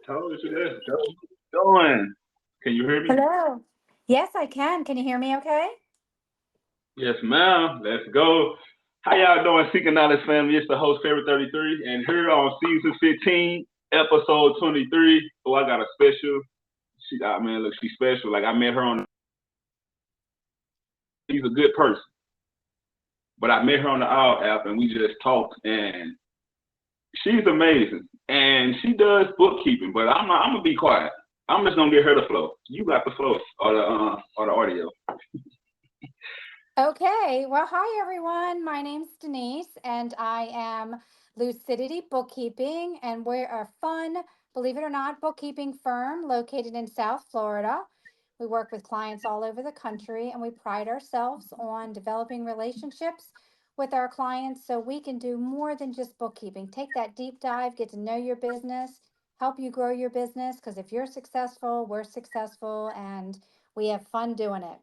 Told you that's doing. Can you hear me? Hello. Yes, I can. Can you hear me okay? Yes, ma'am. Let's go. How y'all doing, Seeking Knowledge family? It's the host, Favorite 33, and here on season 15, episode 23. Oh, I got a special. Man, look, she's special. Like I met her on. She's a good person, but I met her on the Owl app, and we just talked, and she's amazing, and she does bookkeeping. But I'm gonna be quiet. I'm just gonna get her the flow. You got the flow or the audio. Okay. Well, hi, everyone. My name's Denise, and I am Lucidity Bookkeeping, and we're a fun, believe it or not, bookkeeping firm located in South Florida. We work with clients all over the country, and we pride ourselves on developing relationships with our clients so we can do more than just bookkeeping. Take that deep dive, get to know your business, help you grow your business, because if you're successful, we're successful, and we have fun doing it.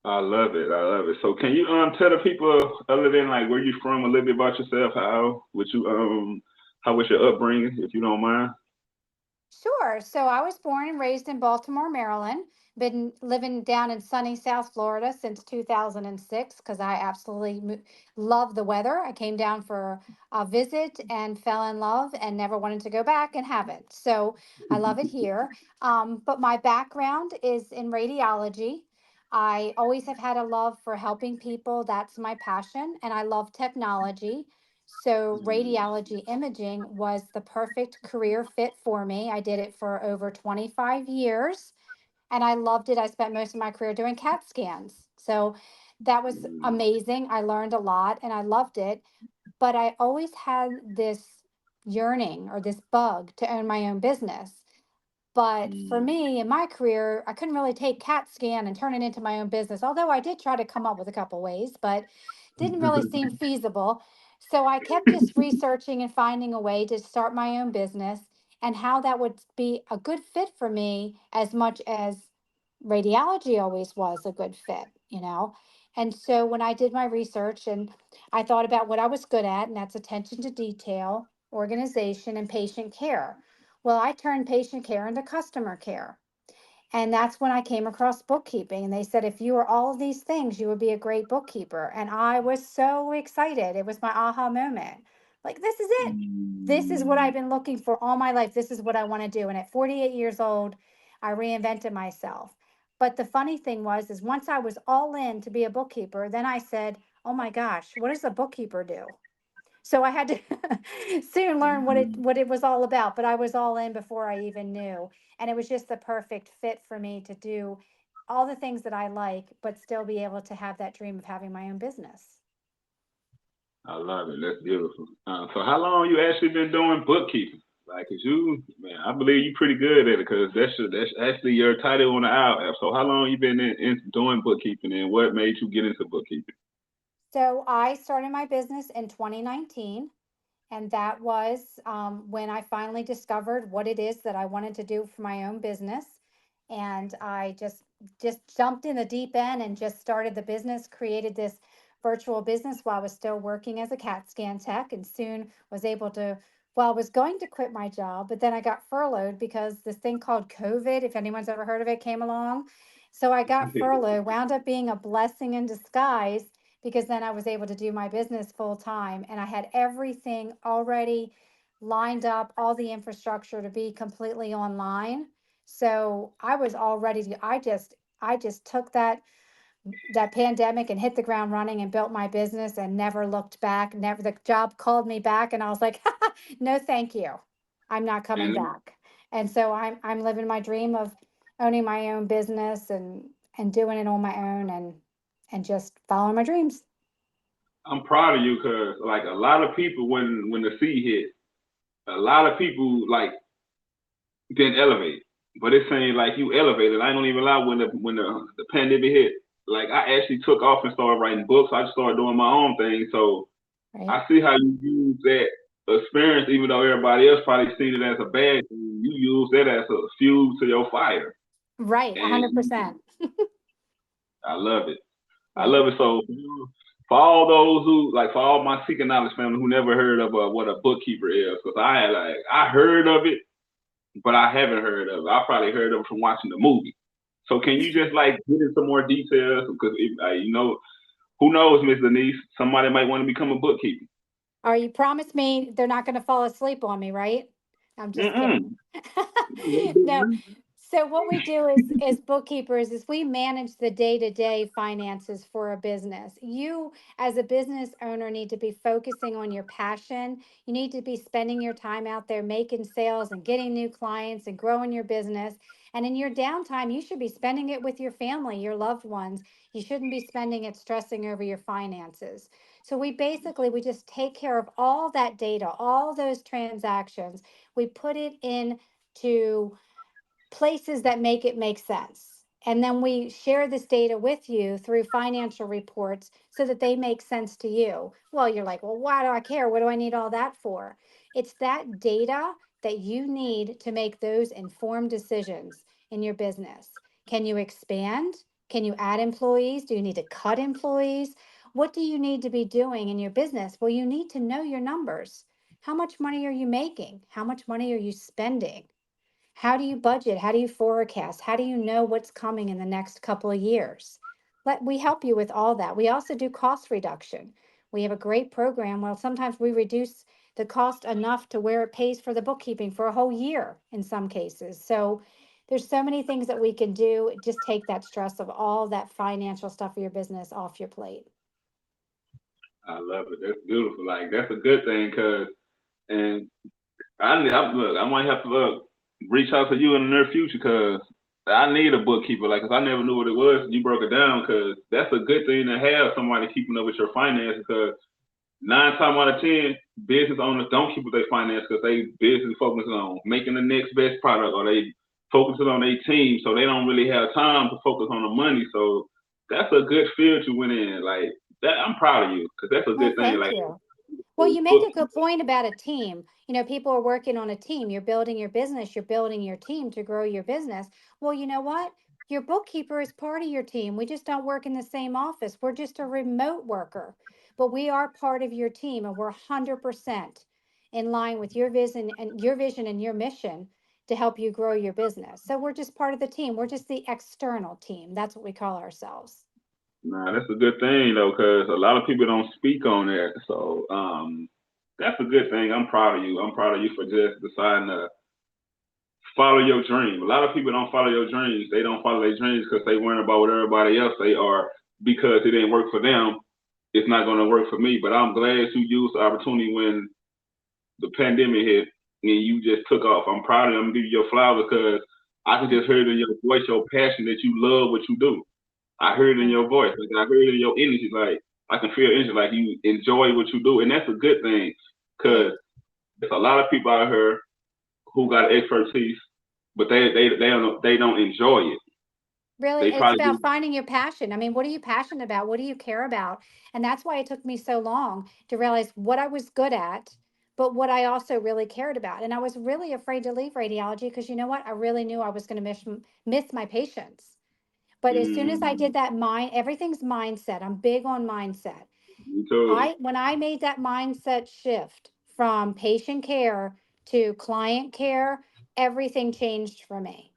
I love it. I love it. So can you tell the people other than like where you from a little bit about yourself? How was your upbringing, if you don't mind? Sure. So I was born and raised in Baltimore, Maryland. Been living down in sunny South Florida since 2006 because I absolutely love the weather. I came down for a visit and fell in love and never wanted to go back and haven't. So I love it here. But my background is in radiology. I always have had a love for helping people. That's my passion. And I love technology. So radiology imaging was the perfect career fit for me. I did it for over 25 years and I loved it. I spent most of my career doing CAT scans. So that was amazing. I learned a lot and I loved it. But I always had this yearning or this bug to own my own business. But for me in my career, I couldn't really take CAT scan and turn it into my own business, although I did try to come up with a couple ways, but didn't really seem feasible. So I kept just researching and finding a way to start my own business and how that would be a good fit for me as much as radiology always was a good fit. And so when I did my research and I thought about what I was good at, and that's attention to detail, organization, and patient care. Well, I turned patient care into customer care. And that's when I came across bookkeeping. And they said, if you were all of these things, you would be a great bookkeeper. And I was so excited. It was my aha moment. Like, this is it. This is what I've been looking for all my life. This is what I want to do. And at 48 years old, I reinvented myself. But the funny thing is once I was all in to be a bookkeeper, then I said, oh my gosh, what does a bookkeeper do? So I had to soon learn what it was all about, but I was all in before I even knew. And it was just the perfect fit for me to do all the things that I like, but still be able to have that dream of having my own business. I love it. That's beautiful. So how long you actually been doing bookkeeping? Like, 'cause man, I believe you pretty good at it, 'cause that's actually your title on the Owl app. So how long you been in doing bookkeeping, and what made you get into bookkeeping? So I started my business in 2019. And that was when I finally discovered what it is that I wanted to do for my own business. And I just jumped in the deep end and just started the business, created this virtual business while I was still working as a CAT scan tech, and soon was able to, well, I was going to quit my job, but then I got furloughed because this thing called COVID, if anyone's ever heard of it, came along. So I got furloughed, wound up being a blessing in disguise because then I was able to do my business full time and I had everything already lined up, all the infrastructure to be completely online. So I was all ready to, I just took that pandemic and hit the ground running and built my business and never looked back. Never, the job called me back and I was like, no, thank you. I'm not coming And back. And so I'm living my dream of owning my own business and doing it on my own and just following my dreams. I'm proud of you, 'cause like a lot of people, when the sea hit, a lot of people like didn't elevate, but it seemed like you elevated. I don't even lie. When the pandemic hit, like I actually took off and started writing books. I just started doing my own thing. So Right. I see how you use that experience, even though everybody else probably seen it as a bad thing. You use that as a fuel to your fire, Right. and 100%. I love it. I Right. love it. So for all those who like, for all my seeking knowledge family who never heard of what a bookkeeper is, because I heard of it, but I haven't heard of it. I probably heard of it from watching the movie. So can you just like get into some more details? Because you know, who knows, Miss Denise, somebody might want to become a bookkeeper. Or you promise me they're not going to fall asleep on me, right? I'm just kidding. Mm-mm. No. So what we do is as bookkeepers is we manage the day-to-day finances for a business. You as a business owner need to be focusing on your passion. You need to be spending your time out there making sales and getting new clients and growing your business. And in your downtime, you should be spending it with your family, your loved ones. You shouldn't be spending it stressing over your finances. So we just take care of all that data, all those transactions. We put it into places that make sense. And then we share this data with you through financial reports so that they make sense to you. Well, you're like, well, why do I care? What do I need all that for? It's that data that you need to make those informed decisions in your business. Can you expand? Can you add employees? Do you need to cut employees? What do you need to be doing in your business? Well, you need to know your numbers. How much money are you making? How much money are you spending? How do you budget? How do you forecast? How do you know what's coming in the next couple of years? We help you with all that. We also do cost reduction. We have a great program. Well, sometimes we reduce the cost enough to where it pays for the bookkeeping for a whole year in some cases. So there's so many things that we can do. Just take that stress of all that financial stuff for your business off your plate. I love it. That's beautiful. Like that's a good thing, cause and look, I might have to reach out to you in the near future, cause I need a bookkeeper. Like, cause I never knew what it was. You broke it down, cause that's a good thing to have somebody keeping up with your finances. Cause 9 times out of 10, business owners don't keep with their finances because they business focusing on making the next best product, or they focusing on their team, so they don't really have time to focus on the money. So that's a good field you went in. Like that, I'm proud of you because that's a Well, good thing. thank Like you. Well, you make a good point about a team. People are working on a team. You're building your business, you're building your team to grow your business. Well, you know what? Your bookkeeper is part of your team. We just don't work in the same office. We're just a remote worker, but we are part of your team and we're 100% in line with your vision and your mission to help you grow your business. So we're just part of the team. We're just the external team. That's what we call ourselves. nah, that's a good thing though, because a lot of people don't speak on that. So that's a good thing. I'm proud of you. I'm proud of you for just deciding to follow your dream. A lot of people don't follow your dreams. They don't follow their dreams because they worry about what everybody else they are. Because it didn't work for them, it's not going to work for me. But I'm glad you used the opportunity when the pandemic hit and you just took off. I'm proud of you. I'm gonna give you your flowers because I can just hear it in your voice, your passion that you love what you do. I heard it in your voice. Like I heard it in your energy. Like I can feel energy. Like you enjoy what you do, and that's a good thing. Cause Great. there's a lot of people out here who got expertise, but they don't enjoy it. Really, They it's probably about do. finding your passion. I mean, what are you passionate about? What do you care about? And that's why it took me so long to realize what I was good at, but what I also really cared about. And I was really afraid to leave radiology because you know what? I really knew I was going to miss my patients. But as soon as I did Mm, that everything's mindset. I'm big on mindset. you too. When I made that mindset shift from patient care to client care, everything changed for me.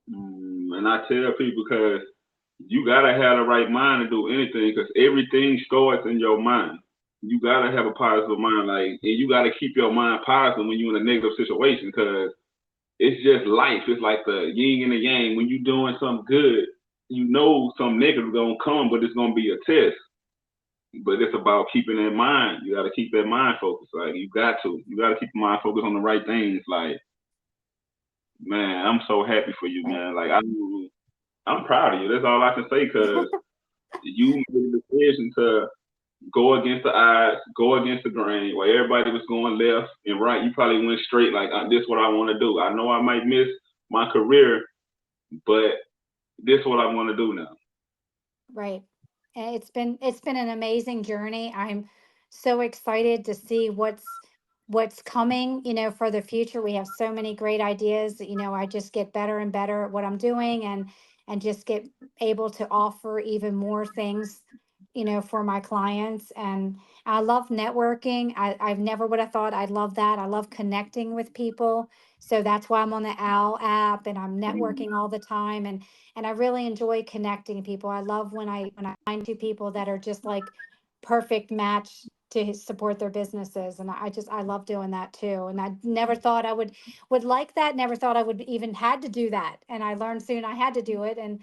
And I tell people because you gotta have the right mind to do anything because everything starts in your mind. You gotta have a positive mind, like, and you gotta keep your mind positive when you're in a negative situation because it's just life. It's like the yin and the yang. When you're doing something good, you know some negative gonna come, but it's gonna be a test. But it's about keeping that mind. You gotta keep that mind focused. Like you got to. You gotta keep your mind focused on the right things. Like, man, I'm so happy for you, Right. man. Like I'm proud of you. That's all I can say because you made the decision to go against the odds, go against the grain, where everybody was going left and right. You probably went straight, like, this is what I want to do. I know I might miss my career, but this is what I want to do now. Right. And it's been an amazing journey. I'm so excited to see what's coming, for the future. We have so many great ideas. I just get better and better at what I'm doing and just get able to offer even more things for my clients. And I love networking. I've never would have thought I'd love that. I love connecting with people. So that's why I'm on the OWL app and I'm networking all the time. And I really enjoy connecting people. I love when I find two people that are just like perfect match to support their businesses. And I love doing that too. And I never thought I would like that. Never thought I would even had to do that. And I learned soon I had to do it. And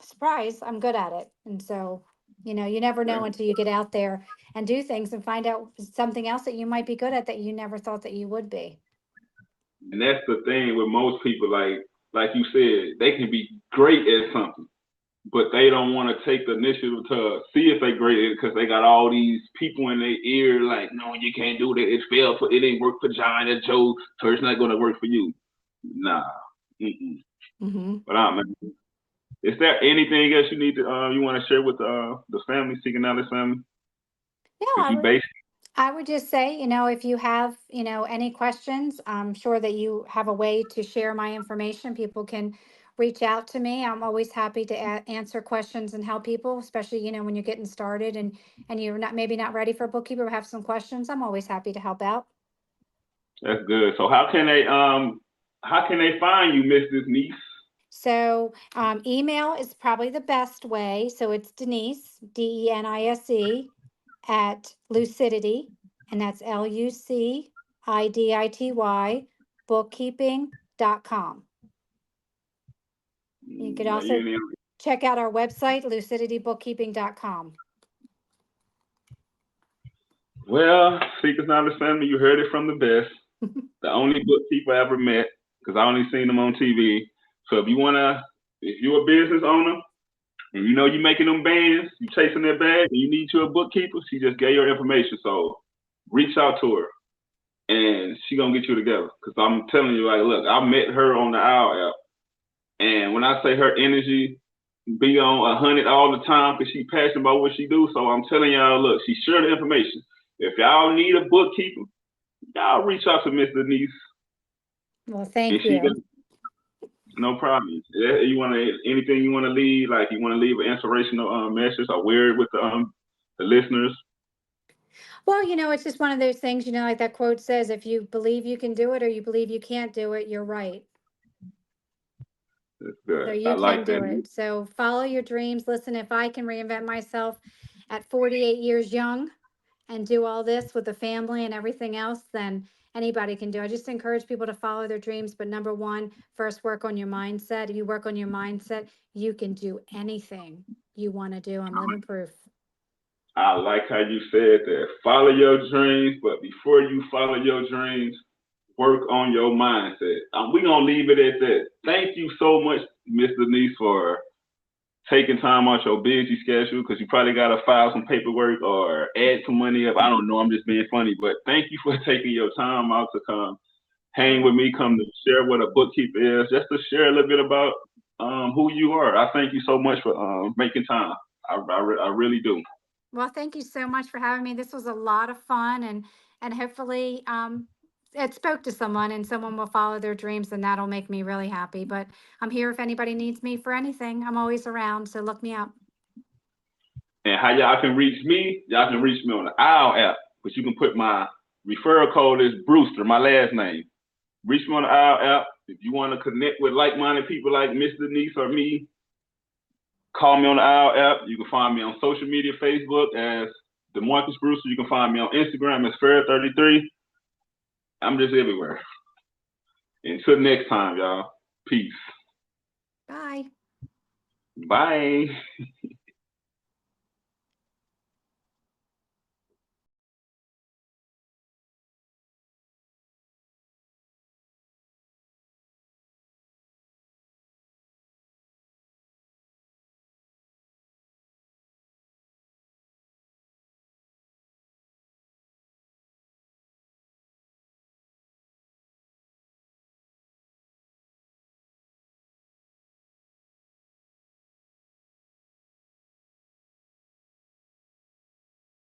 surprise, I'm good at it. And so, you never know until you get out there and do things and find out something else that you might be good at that you never thought that you would be. And that's the thing with most people, like you said, they can be great at something, but they don't want to take the initiative to see if they're great at it because they got all these people in their ear like, no, you can't do that. It's failed for it ain't work for John and Joe, so it's not gonna work for you. Nah. Mm-hmm. But man, is there anything else you need to you want to share with the family, Seeking Knowledge family? Yeah, I would just say, if you have, any questions, I'm sure that you have a way to share my information. People can reach out to me. I'm always happy to answer questions and help people, especially, when you're getting started and you're maybe not ready for a bookkeeper, or have some questions. I'm always happy to help out. That's good. So how can they find you, Ms. Denise? So email is probably the best way. So it's Denise, DENISE, at Lucidity, and that's LUCIDITY, bookkeeping.com. You could also check out our website, luciditybookkeeping.com. Well, Seekers Knowledge family, you heard it from the best. The only bookkeeper I ever met, because I only seen them on TV. So if you're a business owner and you're making them bands, you chasing that bag, and you need you a bookkeeper, she just gave your information. So reach out to her and she gonna get you together. Because I'm telling you, like, look, I met her on the OWL app. And when I say her energy be on 100 all the time because she's passionate about what she do. So I'm telling y'all, look, she shared the information. If y'all need a bookkeeper, y'all reach out to Ms. Denise. Well, thank you. No problem. Yeah, anything you want to leave? Like you want to leave an inspirational message or word with the listeners? Well, it's just one of those things, like that quote says, if you believe you can do it or you believe you can't do it, you're right. That's good. So you can do it. So follow your dreams. Listen, if I can reinvent myself at 48 years young and do all this with the family and everything else, then anybody can do. I just encourage people to follow their dreams. But number one, first work on your mindset. If you work on your mindset, you can do anything you want to do. I'm living proof. I like how you said that. Follow your dreams, but before you follow your dreams, work on your mindset. We're going to leave it at that. Thank you so much, Ms. Denise, for taking time out your busy schedule because you probably got to file some paperwork or add some money up. I don't know. I'm just being funny. But thank you for taking your time out to come hang with me, come to share what a bookkeeper is, just to share a little bit about who you are. I thank you so much for making time. I really do. Well, thank you so much for having me. This was a lot of fun, and hopefully it spoke to someone and someone will follow their dreams, and that'll make me really happy. But I'm here if anybody needs me for anything. I'm always around, so look me up. And how y'all can reach me, y'all can reach me on the OWL app, but you can put my referral code is Brewster, my last name. Reach me on the OWL app. If you want to connect with like-minded people like Ms. Denise or me, call me on the OWL app. You can find me on social media, Facebook as DeMarcus Brewster. You can find me on Instagram as Fair33. I'm just everywhere. Until next time, y'all. Peace. Bye. Bye.